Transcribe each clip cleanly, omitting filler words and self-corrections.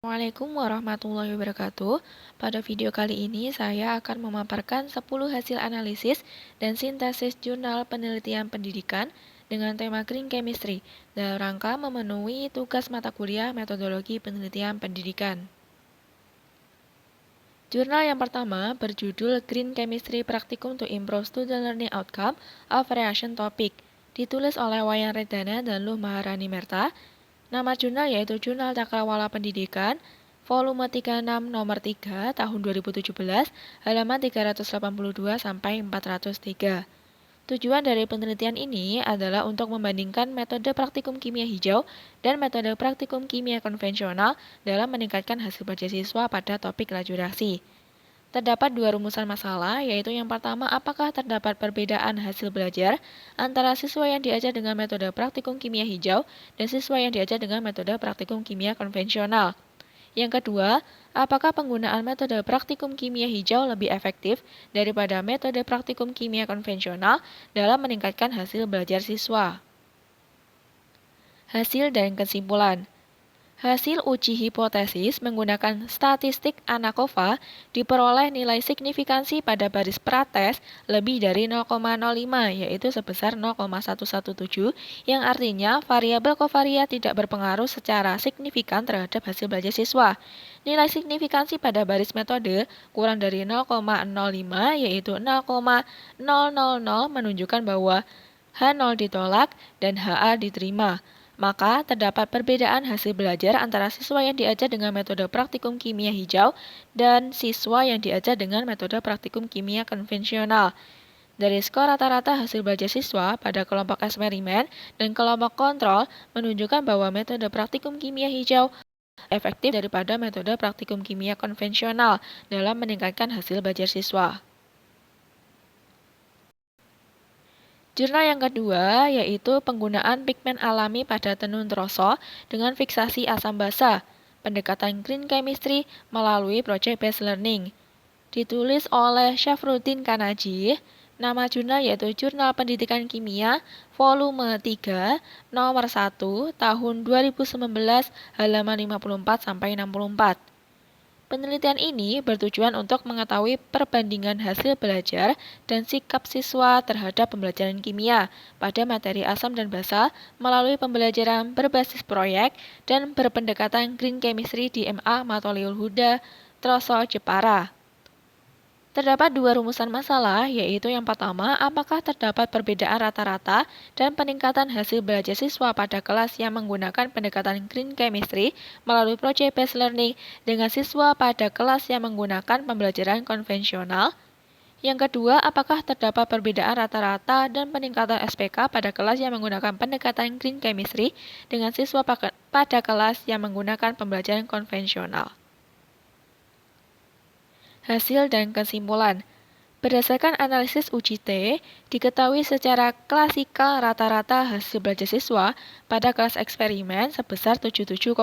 Assalamualaikum warahmatullahi wabarakatuh. Pada video kali ini saya akan memaparkan 10 hasil analisis dan sintesis jurnal penelitian pendidikan dengan tema Green Chemistry dalam rangka memenuhi tugas mata kuliah metodologi penelitian pendidikan. Jurnal yang pertama berjudul Green Chemistry Practicum to Improve Student Learning Outcome of Variation Topic, ditulis oleh Wayan Redana dan Luh Maharani Merta. Nama jurnal yaitu Jurnal Cakrawala Pendidikan, volume 36 nomor 3 tahun 2017, halaman 382 sampai 403. Tujuan dari penelitian ini adalah untuk membandingkan metode praktikum kimia hijau dan metode praktikum kimia konvensional dalam meningkatkan hasil belajar siswa pada topik laju reaksi. Terdapat dua rumusan masalah, yaitu yang pertama, apakah terdapat perbedaan hasil belajar antara siswa yang diajar dengan metode praktikum kimia hijau dan siswa yang diajar dengan metode praktikum kimia konvensional. Yang kedua, apakah penggunaan metode praktikum kimia hijau lebih efektif daripada metode praktikum kimia konvensional dalam meningkatkan hasil belajar siswa. Hasil dan kesimpulan. Hasil uji hipotesis menggunakan statistik ANACOVA diperoleh nilai signifikansi pada baris prates lebih dari 0,05, yaitu sebesar 0,117, yang artinya variabel kovaria tidak berpengaruh secara signifikan terhadap hasil belajar siswa. Nilai signifikansi pada baris metode kurang dari 0,05, yaitu 0,000, menunjukkan bahwa H0 ditolak dan HA diterima. Maka, terdapat perbedaan hasil belajar antara siswa yang diajar dengan metode praktikum kimia hijau dan siswa yang diajar dengan metode praktikum kimia konvensional. Dari skor rata-rata hasil belajar siswa pada kelompok eksperimen dan kelompok kontrol menunjukkan bahwa metode praktikum kimia hijau efektif daripada metode praktikum kimia konvensional dalam meningkatkan hasil belajar siswa. Jurnal yang kedua yaitu penggunaan pigmen alami pada tenun troso dengan fiksasi asam basa, pendekatan Green Chemistry melalui Project Based Learning. Ditulis oleh Syafruddin Kanaji. Nama jurnal yaitu Jurnal Pendidikan Kimia, volume 3, nomor 1, tahun 2019, halaman 54 sampai 64. Penelitian ini bertujuan untuk mengetahui perbandingan hasil belajar dan sikap siswa terhadap pembelajaran kimia pada materi asam dan basa melalui pembelajaran berbasis proyek dan berpendekatan Green Chemistry di MA Matoliul Huda, Troso, Jepara. Terdapat dua rumusan masalah, yaitu yang pertama, apakah terdapat perbedaan rata-rata dan peningkatan hasil belajar siswa pada kelas yang menggunakan pendekatan Green Chemistry melalui Project Based Learning dengan siswa pada kelas yang menggunakan pembelajaran konvensional. Yang kedua, apakah terdapat perbedaan rata-rata dan peningkatan SPK pada kelas yang menggunakan pendekatan Green Chemistry dengan siswa pada kelas yang menggunakan pembelajaran konvensional. Hasil dan kesimpulan. Berdasarkan analisis uji T, diketahui secara klasikal rata-rata hasil belajar siswa pada kelas eksperimen sebesar 77,6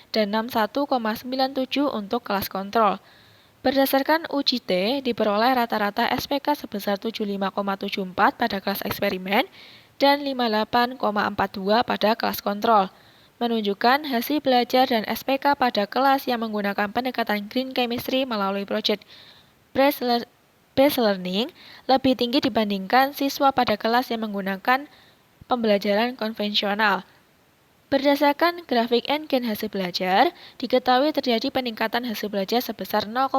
dan 61,97 untuk kelas kontrol. Berdasarkan uji T, diperoleh rata-rata SPK sebesar 75,74 pada kelas eksperimen dan 58,42 pada kelas kontrol, menunjukkan hasil belajar dan SPK pada kelas yang menggunakan pendekatan Green Chemistry melalui Project Based Learning lebih tinggi dibandingkan siswa pada kelas yang menggunakan pembelajaran konvensional. Berdasarkan grafik N-gen hasil belajar, diketahui terjadi peningkatan hasil belajar sebesar 0,59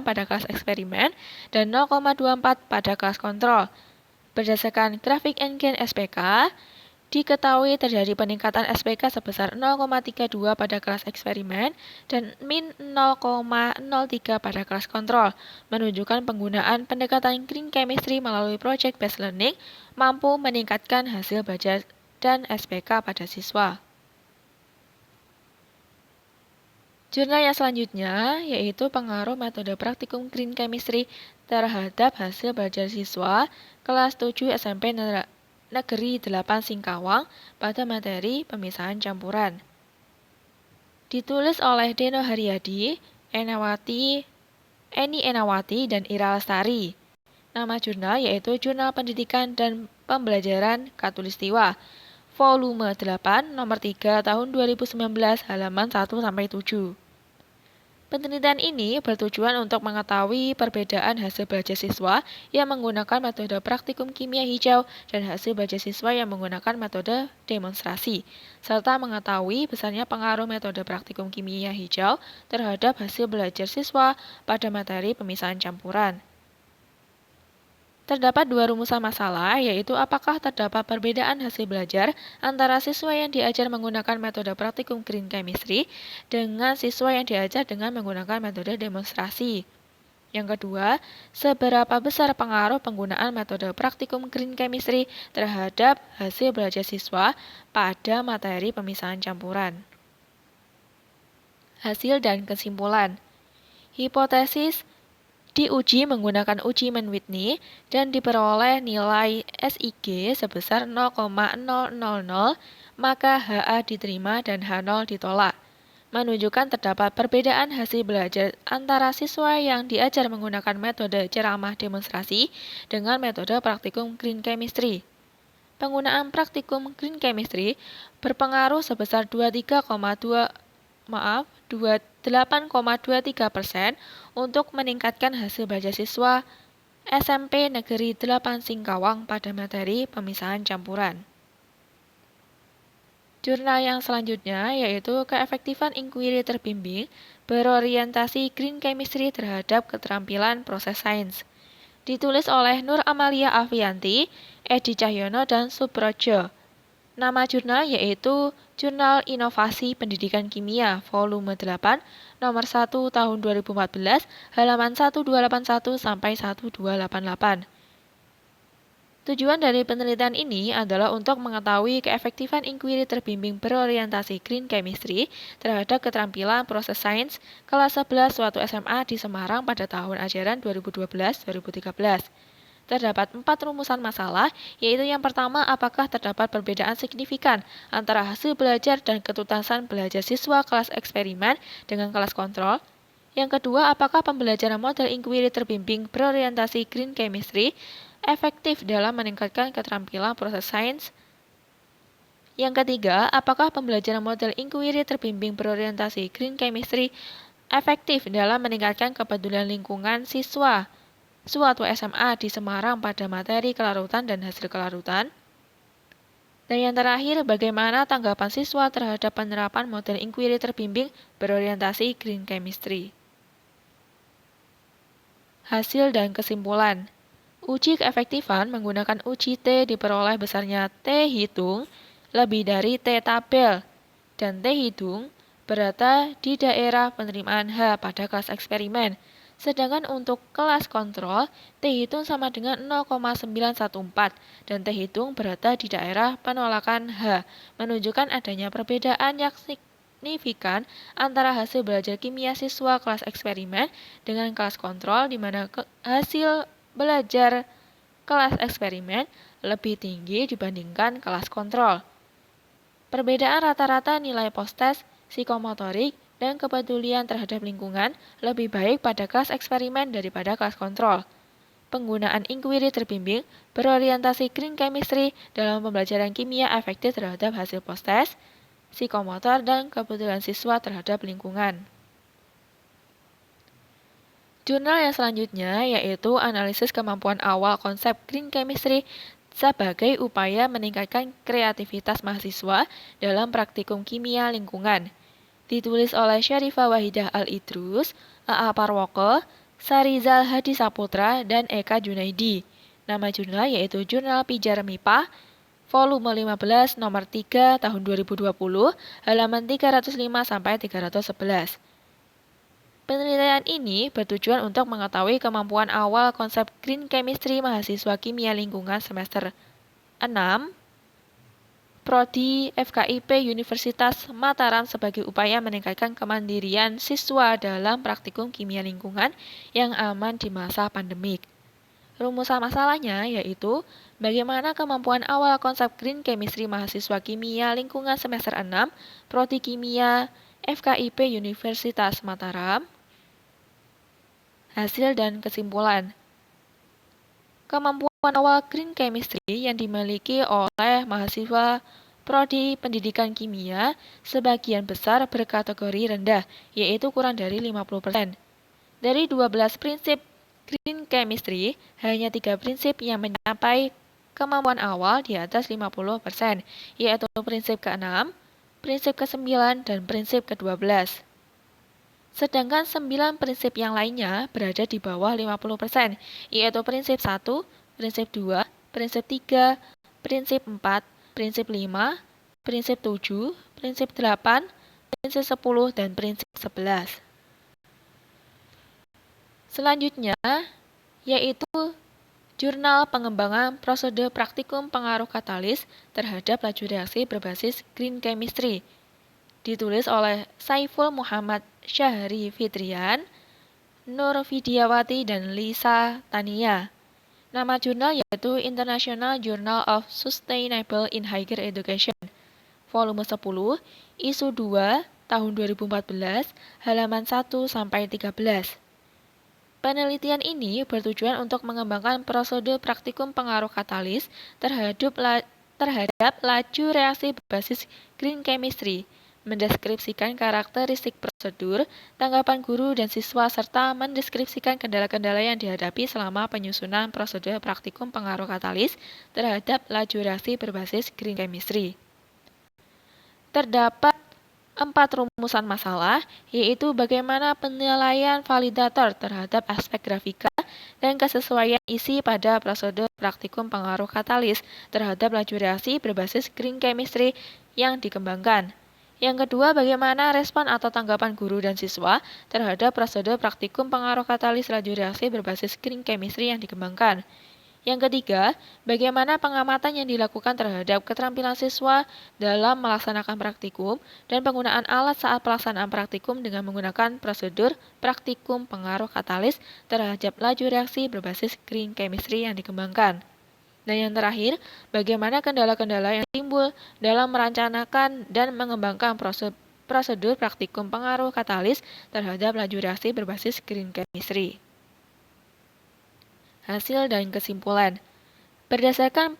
pada kelas eksperimen dan 0,24 pada kelas kontrol. Berdasarkan grafik N-gen SPK, diketahui terjadi peningkatan SPK sebesar 0,32 pada kelas eksperimen dan min 0,03 pada kelas kontrol, menunjukkan penggunaan pendekatan Green Chemistry melalui Project Based Learning mampu meningkatkan hasil belajar dan SPK pada siswa. Jurnal yang selanjutnya yaitu pengaruh metode praktikum Green Chemistry terhadap hasil belajar siswa kelas 7 SMP Negeri 8 Singkawang pada materi pemisahan campuran. Ditulis oleh Deno Haryadi, Eni Enawati, dan Ira Lestari. Nama jurnal yaitu Jurnal Pendidikan dan Pembelajaran Katulistiwa, volume 8 nomor 3 tahun 2019 halaman 1-7. Penelitian ini bertujuan untuk mengetahui perbedaan hasil belajar siswa yang menggunakan metode praktikum kimia hijau dan hasil belajar siswa yang menggunakan metode demonstrasi, serta mengetahui besarnya pengaruh metode praktikum kimia hijau terhadap hasil belajar siswa pada materi pemisahan campuran. Terdapat dua rumusan masalah, yaitu apakah terdapat perbedaan hasil belajar antara siswa yang diajar menggunakan metode praktikum green chemistry dengan siswa yang diajar dengan menggunakan metode demonstrasi. Yang kedua, seberapa besar pengaruh penggunaan metode praktikum green chemistry terhadap hasil belajar siswa pada materi pemisahan campuran. Hasil dan kesimpulan. Hipotesis diuji menggunakan uji Mann-Whitney dan diperoleh nilai SIG sebesar 0,000, maka HA diterima dan H0 ditolak. Menunjukkan terdapat perbedaan hasil belajar antara siswa yang diajar menggunakan metode ceramah demonstrasi dengan metode praktikum green chemistry. Penggunaan praktikum green chemistry berpengaruh sebesar 28,23% untuk meningkatkan hasil belajar siswa SMP Negeri 8 Singkawang pada materi pemisahan campuran. Jurnal yang selanjutnya yaitu keefektifan inquiry terbimbing berorientasi green chemistry terhadap keterampilan proses sains. Ditulis oleh Nur Amalia Afianti, Edi Cahyono, dan Subrojo. Nama jurnal yaitu Jurnal Inovasi Pendidikan Kimia, volume 8, nomor 1 tahun 2014, halaman 1281 sampai 1288. Tujuan dari penelitian ini adalah untuk mengetahui keefektifan inquiry terbimbing berorientasi green chemistry terhadap keterampilan proses sains kelas 11 suatu SMA di Semarang pada tahun ajaran 2012-2013. Terdapat 4 rumusan masalah, yaitu yang pertama, apakah terdapat perbedaan signifikan antara hasil belajar dan ketuntasan belajar siswa kelas eksperimen dengan kelas kontrol. Yang kedua, apakah pembelajaran model inquiry terbimbing berorientasi green chemistry efektif dalam meningkatkan keterampilan proses sains. Yang ketiga, apakah pembelajaran model inquiry terbimbing berorientasi green chemistry efektif dalam meningkatkan kepedulian lingkungan siswa suatu SMA di Semarang pada materi kelarutan dan hasil kelarutan. Dan yang terakhir, bagaimana tanggapan siswa terhadap penerapan model inquiry terbimbing berorientasi green chemistry. Hasil dan kesimpulan. Uji keefektifan menggunakan uji T diperoleh besarnya T hitung lebih dari T tabel, dan T hitung berada di daerah penerimaan H pada kelas eksperimen. Sedangkan untuk kelas kontrol, T hitung sama dengan 0,914 dan T hitung berada di daerah penolakan H, menunjukkan adanya perbedaan yang signifikan antara hasil belajar kimia siswa kelas eksperimen dengan kelas kontrol, di mana hasil belajar kelas eksperimen lebih tinggi dibandingkan kelas kontrol. Perbedaan rata-rata nilai post-test, psikomotorik, dan kepedulian terhadap lingkungan lebih baik pada kelas eksperimen daripada kelas kontrol. Penggunaan inquiry terbimbing berorientasi green chemistry dalam pembelajaran kimia efektif terhadap hasil post-test, psikomotor, dan kepedulian siswa terhadap lingkungan. Jurnal yang selanjutnya yaitu analisis kemampuan awal konsep green chemistry sebagai upaya meningkatkan kreativitas mahasiswa dalam praktikum kimia lingkungan. Ditulis oleh Syarifah Wahidah Al-Idrus, A.A. Parwoko, Sarizal Hadi Saputra, dan Eka Junaidi. Nama jurnal yaitu Jurnal Pijar MIPA, volume 15 nomor 3 tahun 2020, halaman 305-311. Penelitian ini bertujuan untuk mengetahui kemampuan awal konsep green chemistry mahasiswa kimia lingkungan semester 6 Prodi FKIP Universitas Mataram sebagai upaya meningkatkan kemandirian siswa dalam praktikum kimia lingkungan yang aman di masa pandemik. Rumusan masalahnya yaitu bagaimana kemampuan awal konsep green chemistry mahasiswa kimia lingkungan semester 6 Prodi Kimia FKIP Universitas Mataram. Hasil dan kesimpulan. Kemampuan awal green chemistry yang dimiliki oleh mahasiswa Prodi Pendidikan Kimia sebagian besar berkategori rendah, yaitu kurang dari 50%. Dari 12 prinsip Green Chemistry, hanya 3 prinsip yang mencapai kemampuan awal di atas 50%, yaitu prinsip ke-6, prinsip ke-9, dan prinsip ke-12. Sedangkan 9 prinsip yang lainnya berada di bawah 50%, yaitu prinsip 1, prinsip 2, prinsip 3, prinsip 4, prinsip 5, prinsip 7, prinsip 8, prinsip 10, dan prinsip 11. Selanjutnya, yaitu Jurnal Pengembangan Prosedur Praktikum Pengaruh Katalis terhadap Laju Reaksi Berbasis Green Chemistry, ditulis oleh Saiful Muhammad Syahri Fitrian, Nur Vidyawati, dan Lisa Tania. Nama jurnal yaitu International Journal of Sustainable in Higher Education, volume 10, isu 2, tahun 2014, halaman 1-13. Penelitian ini bertujuan untuk mengembangkan prosedur praktikum pengaruh katalis terhadap laju reaksi berbasis green chemistry, mendeskripsikan karakteristik prosedur, tanggapan guru dan siswa, serta mendeskripsikan kendala-kendala yang dihadapi selama penyusunan prosedur praktikum pengaruh katalis terhadap laju reaksi berbasis green chemistry. Terdapat 4 rumusan masalah, yaitu bagaimana penilaian validator terhadap aspek grafika dan kesesuaian isi pada prosedur praktikum pengaruh katalis terhadap laju reaksi berbasis green chemistry yang dikembangkan. Yang kedua, bagaimana respon atau tanggapan guru dan siswa terhadap prosedur praktikum pengaruh katalis laju reaksi berbasis green chemistry yang dikembangkan. Yang ketiga, bagaimana pengamatan yang dilakukan terhadap keterampilan siswa dalam melaksanakan praktikum dan penggunaan alat saat pelaksanaan praktikum dengan menggunakan prosedur praktikum pengaruh katalis terhadap laju reaksi berbasis green chemistry yang dikembangkan. Dan yang terakhir, bagaimana kendala-kendala yang timbul dalam merencanakan dan mengembangkan prosedur praktikum pengaruh katalis terhadap laju reaksi berbasis green chemistry. Hasil dan kesimpulan. Berdasarkan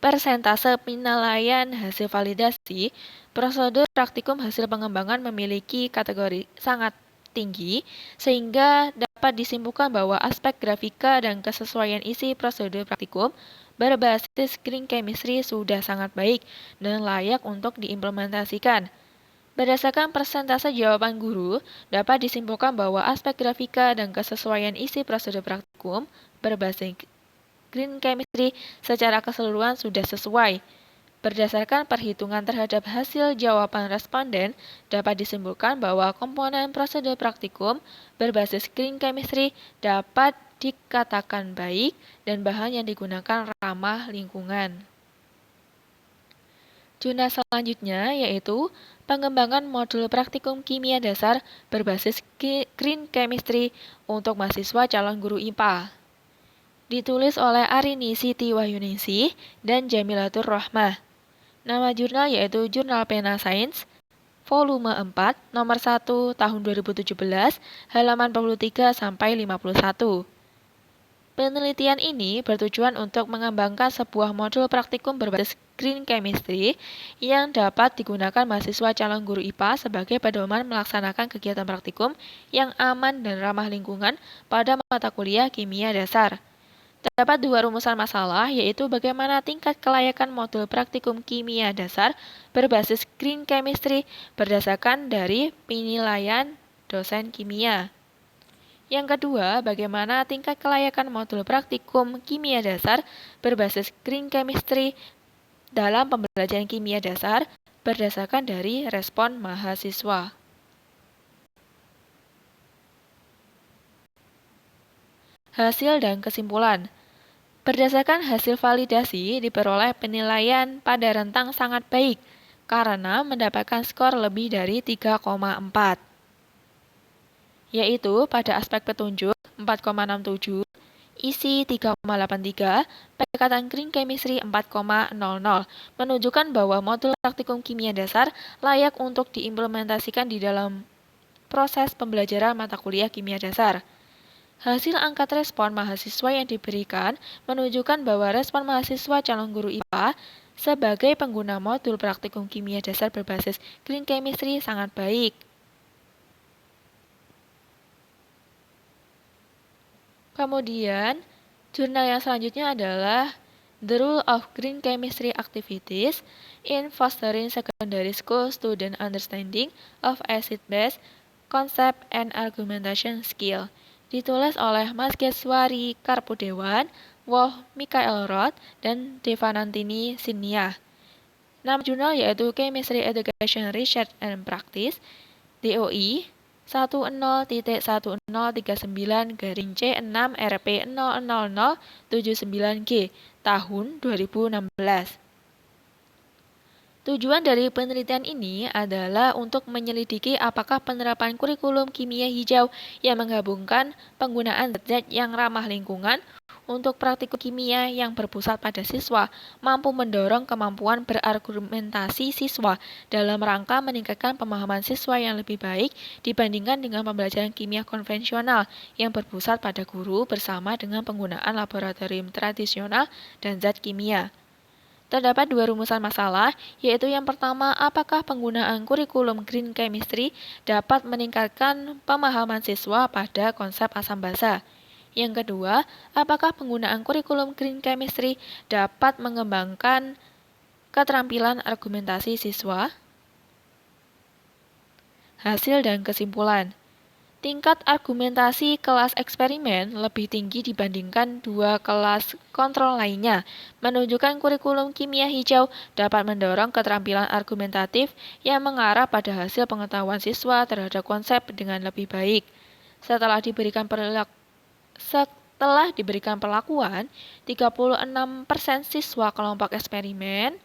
persentase penilaian hasil validasi, prosedur praktikum hasil pengembangan memiliki kategori sangat tinggi, sehingga dapat disimpulkan bahwa aspek grafika dan kesesuaian isi prosedur praktikum berbasis green chemistry sudah sangat baik dan layak untuk diimplementasikan. Berdasarkan persentase jawaban guru, dapat disimpulkan bahwa aspek grafika dan kesesuaian isi prosedur praktikum berbasis green chemistry secara keseluruhan sudah sesuai. Berdasarkan perhitungan terhadap hasil jawaban responden, dapat disimpulkan bahwa komponen prosedur praktikum berbasis green chemistry dapat dikatakan baik dan bahan yang digunakan ramah lingkungan. Jurnal selanjutnya yaitu pengembangan modul praktikum kimia dasar berbasis green chemistry untuk mahasiswa calon guru IPA. Ditulis oleh Arini Siti Wahyuningsih dan Jamilatur Rohmah. Nama jurnal yaitu Jurnal PNA Science, volume 4, nomor 1, tahun 2017, halaman 43-51. Penelitian ini bertujuan untuk mengembangkan sebuah modul praktikum berbasis green chemistry yang dapat digunakan mahasiswa calon guru IPA sebagai pedoman melaksanakan kegiatan praktikum yang aman dan ramah lingkungan pada mata kuliah kimia dasar. Terdapat 2 rumusan masalah, yaitu bagaimana tingkat kelayakan modul praktikum kimia dasar berbasis green chemistry berdasarkan dari penilaian dosen kimia. Yang kedua, bagaimana tingkat kelayakan modul praktikum kimia dasar berbasis green chemistry dalam pembelajaran kimia dasar berdasarkan dari respon mahasiswa. Hasil dan kesimpulan. Berdasarkan hasil validasi, diperoleh penilaian pada rentang sangat baik karena mendapatkan skor lebih dari 3,4. Yaitu pada aspek petunjuk 4,67, isi 3,83, pendekatan green chemistry 4,00, menunjukkan bahwa modul praktikum kimia dasar layak untuk diimplementasikan di dalam proses pembelajaran mata kuliah kimia dasar. Hasil angkat respon mahasiswa yang diberikan menunjukkan bahwa respon mahasiswa calon guru IPA sebagai pengguna modul praktikum kimia dasar berbasis green chemistry sangat baik. Kemudian, jurnal yang selanjutnya adalah The Role of Green Chemistry Activities in Fostering Secondary School Student Understanding of Acid-Base Concept and Argumentation Skill. Ditulis oleh Mas Geswari Karpudewan, Wolf Michael Roth, dan Devanantini Sinia. Nama jurnal yaitu Chemistry Education Research and Practice, DOI 1039-C6-RP00079G tahun 2016. Tujuan dari penelitian ini adalah untuk menyelidiki apakah penerapan kurikulum kimia hijau yang menggabungkan penggunaan zat yang ramah lingkungan untuk praktikum kimia yang berpusat pada siswa mampu mendorong kemampuan berargumentasi siswa dalam rangka meningkatkan pemahaman siswa yang lebih baik dibandingkan dengan pembelajaran kimia konvensional yang berpusat pada guru bersama dengan penggunaan laboratorium tradisional dan zat kimia. Terdapat dua rumusan masalah, yaitu yang pertama, apakah penggunaan kurikulum Green Chemistry dapat meningkatkan pemahaman siswa pada konsep asam basa? Yang kedua, apakah penggunaan kurikulum Green Chemistry dapat mengembangkan keterampilan argumentasi siswa? Hasil dan kesimpulan. Tingkat argumentasi kelas eksperimen lebih tinggi dibandingkan dua kelas kontrol lainnya, menunjukkan kurikulum kimia hijau dapat mendorong keterampilan argumentatif yang mengarah pada hasil pengetahuan siswa terhadap konsep dengan lebih baik. Setelah diberikan perlakuan, 36% siswa kelompok eksperimen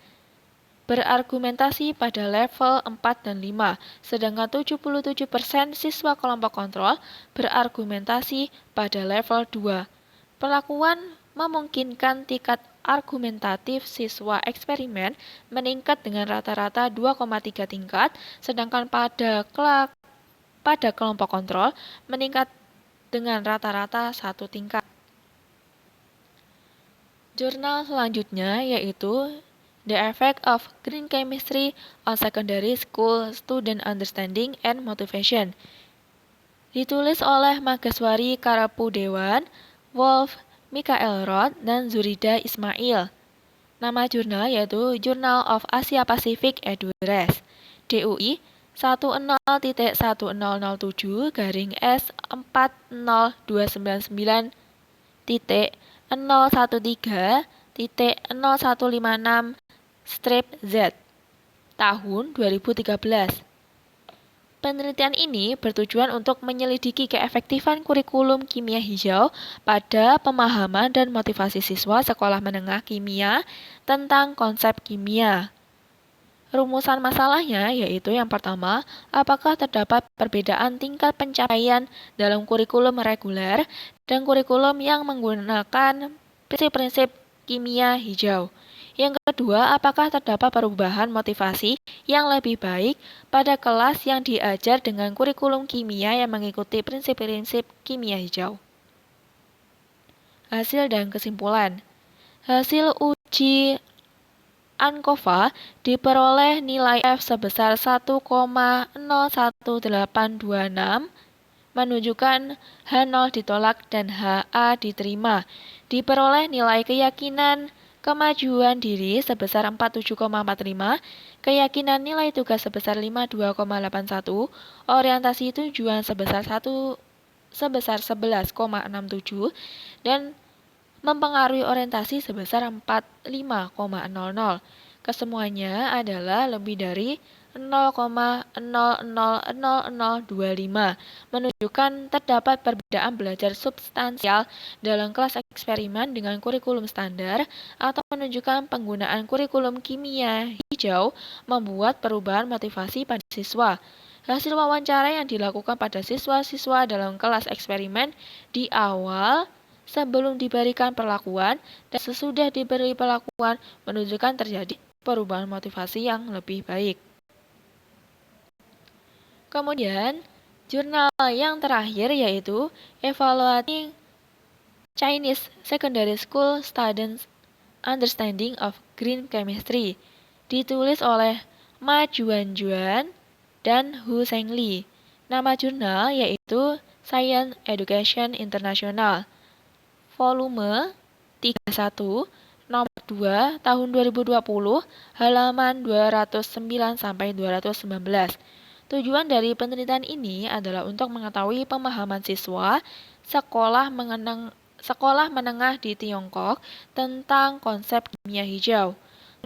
berargumentasi pada level 4 dan 5, sedangkan 77% siswa kelompok kontrol berargumentasi pada level 2. Perlakuan memungkinkan tingkat argumentatif siswa eksperimen meningkat dengan rata-rata 2,3 tingkat, sedangkan pada kelompok kontrol meningkat dengan rata-rata 1 tingkat. Jurnal selanjutnya yaitu The Effect of Green Chemistry on Secondary School Student Understanding and Motivation. Ditulis oleh Mageswari Karapudewan, Wolf Michael Roth, dan Zurida Ismail. Nama jurnal yaitu Journal of Asia Pacific EduRes, DUI 10.11099.013.056 Z tahun 2013. Penelitian ini bertujuan untuk menyelidiki keefektifan kurikulum kimia hijau pada pemahaman dan motivasi siswa sekolah menengah kimia tentang konsep kimia. Rumusan masalahnya yaitu yang pertama, apakah terdapat perbedaan tingkat pencapaian dalam kurikulum reguler dan kurikulum yang menggunakan prinsip-prinsip kimia hijau. Yang kedua, apakah terdapat perubahan motivasi yang lebih baik pada kelas yang diajar dengan kurikulum kimia yang mengikuti prinsip-prinsip kimia hijau? Hasil dan kesimpulan. Hasil uji ANCOVA diperoleh nilai F sebesar 1,01826, menunjukkan H0 ditolak dan HA diterima. Diperoleh nilai keyakinan kemajuan diri sebesar 47,45, keyakinan nilai tugas sebesar 52,81, orientasi tujuan sebesar 11,67, dan mempengaruhi orientasi sebesar 45,00. Kesemuanya adalah lebih dari 0,000025, menunjukkan terdapat perbedaan belajar substansial dalam kelas eksperimen dengan kurikulum standar atau menunjukkan penggunaan kurikulum kimia hijau membuat perubahan motivasi pada siswa. Hasil wawancara yang dilakukan pada siswa-siswa dalam kelas eksperimen di awal sebelum diberikan perlakuan dan sesudah diberi perlakuan menunjukkan terjadi perubahan motivasi yang lebih baik. Kemudian, jurnal yang terakhir yaitu Evaluating Chinese Secondary School Students Understanding of Green Chemistry, ditulis oleh Ma Juan dan Hu Zhengli. Nama jurnal yaitu Science Education International, volume 31, nomor 2, tahun 2020, halaman 209-219. Tujuan dari penelitian ini adalah untuk mengetahui pemahaman siswa sekolah menengah di Tiongkok tentang konsep kimia hijau.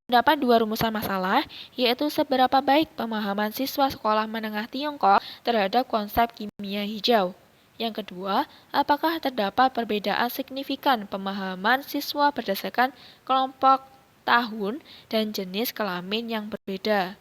Terdapat dua rumusan masalah, yaitu seberapa baik pemahaman siswa sekolah menengah Tiongkok terhadap konsep kimia hijau. Yang kedua, apakah terdapat perbedaan signifikan pemahaman siswa berdasarkan kelompok tahun dan jenis kelamin yang berbeda?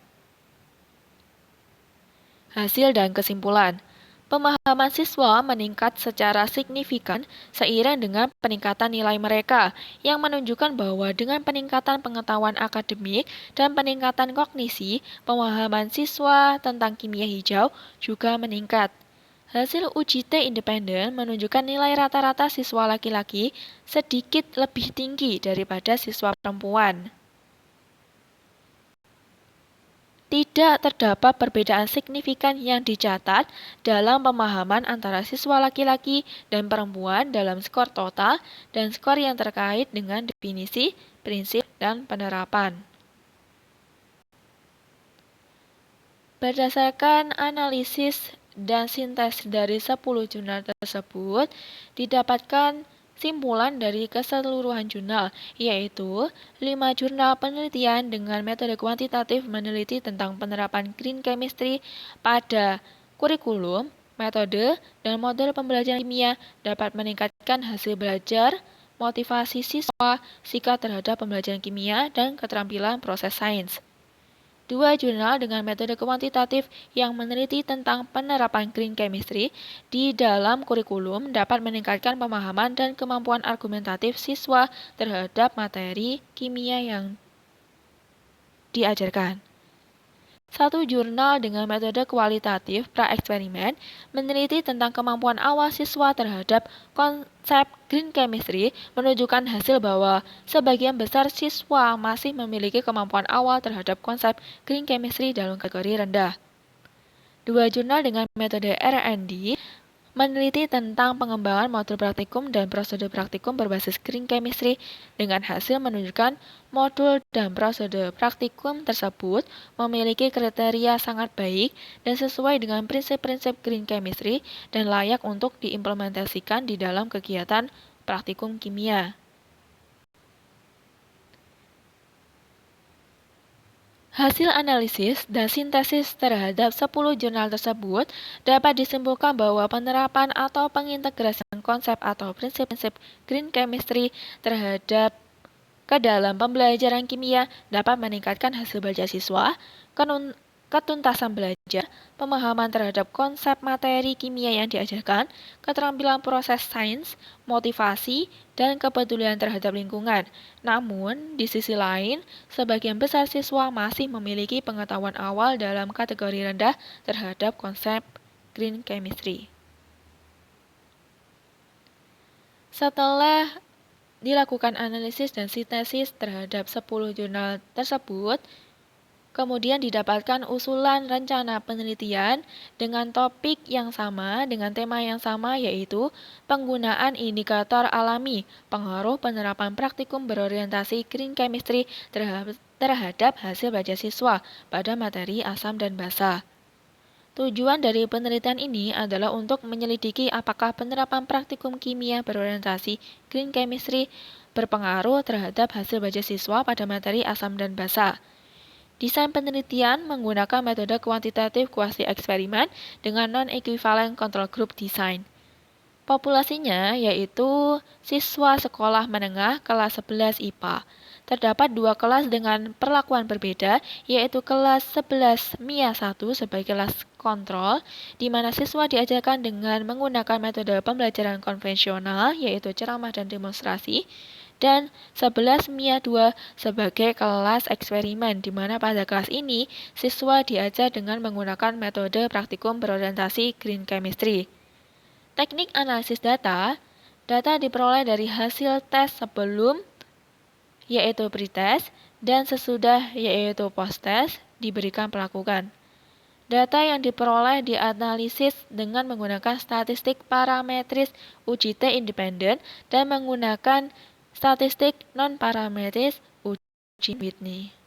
Hasil dan kesimpulan. Pemahaman siswa meningkat secara signifikan seiring dengan peningkatan nilai mereka, yang menunjukkan bahwa dengan peningkatan pengetahuan akademik dan peningkatan kognisi, pemahaman siswa tentang kimia hijau juga meningkat. Hasil uji T independen menunjukkan nilai rata-rata siswa laki-laki sedikit lebih tinggi daripada siswa perempuan. Tidak terdapat perbedaan signifikan yang dicatat dalam pemahaman antara siswa laki-laki dan perempuan dalam skor total dan skor yang terkait dengan definisi, prinsip, dan penerapan. Berdasarkan analisis dan sintesis dari 10 jurnal tersebut, didapatkan simpulan dari keseluruhan jurnal, yaitu 5 jurnal penelitian dengan metode kuantitatif meneliti tentang penerapan green chemistry pada kurikulum, metode, dan model pembelajaran kimia dapat meningkatkan hasil belajar, motivasi siswa, sikap terhadap pembelajaran kimia, dan keterampilan proses sains. 2 jurnal dengan metode kuantitatif yang meneliti tentang penerapan green chemistry di dalam kurikulum dapat meningkatkan pemahaman dan kemampuan argumentatif siswa terhadap materi kimia yang diajarkan. 1 jurnal dengan metode kualitatif pra-eksperimen meneliti tentang kemampuan awal siswa terhadap konsep green chemistry menunjukkan hasil bahwa sebagian besar siswa masih memiliki kemampuan awal terhadap konsep green chemistry dalam kategori rendah. 2 jurnal dengan metode R&D meneliti tentang pengembangan modul praktikum dan prosedur praktikum berbasis green chemistry dengan hasil menunjukkan modul dan prosedur praktikum tersebut memiliki kriteria sangat baik dan sesuai dengan prinsip-prinsip green chemistry dan layak untuk diimplementasikan di dalam kegiatan praktikum kimia. Hasil analisis dan sintesis terhadap 10 jurnal tersebut dapat disimpulkan bahwa penerapan atau pengintegrasian konsep atau prinsip-prinsip green chemistry terhadap ke dalam pembelajaran kimia dapat meningkatkan hasil belajar siswa, ketuntasan belajar, pemahaman terhadap konsep materi kimia yang diajarkan, keterampilan proses sains, motivasi, dan kepedulian terhadap lingkungan. Namun, di sisi lain, sebagian besar siswa masih memiliki pengetahuan awal dalam kategori rendah terhadap konsep green chemistry. Setelah dilakukan analisis dan sintesis terhadap 10 jurnal tersebut, kemudian didapatkan usulan rencana penelitian dengan topik yang sama, dengan tema yang sama, yaitu penggunaan indikator alami, pengaruh penerapan praktikum berorientasi green chemistry terhadap hasil belajar siswa pada materi asam dan basa. Tujuan dari penelitian ini adalah untuk menyelidiki apakah penerapan praktikum kimia berorientasi green chemistry berpengaruh terhadap hasil belajar siswa pada materi asam dan basa. Desain penelitian menggunakan metode kuantitatif kuasi eksperimen dengan non-equivalent control group design. Populasinya yaitu siswa sekolah menengah kelas 11 IPA. Terdapat 2 kelas dengan perlakuan berbeda, yaitu kelas 11 MIA 1 sebagai kelas kontrol, di mana siswa diajarkan dengan menggunakan metode pembelajaran konvensional, yaitu ceramah dan demonstrasi, dan 11 MIA 2 sebagai kelas eksperimen, di mana pada kelas ini siswa diajar dengan menggunakan metode praktikum berorientasi green chemistry. Teknik analisis data diperoleh dari hasil tes sebelum, yaitu pretest, dan sesudah yaitu post-test diberikan pelakukan. Data yang diperoleh dianalisis dengan menggunakan statistik parametris uji T independen dan menggunakan statistik non-parametris uji Whitney.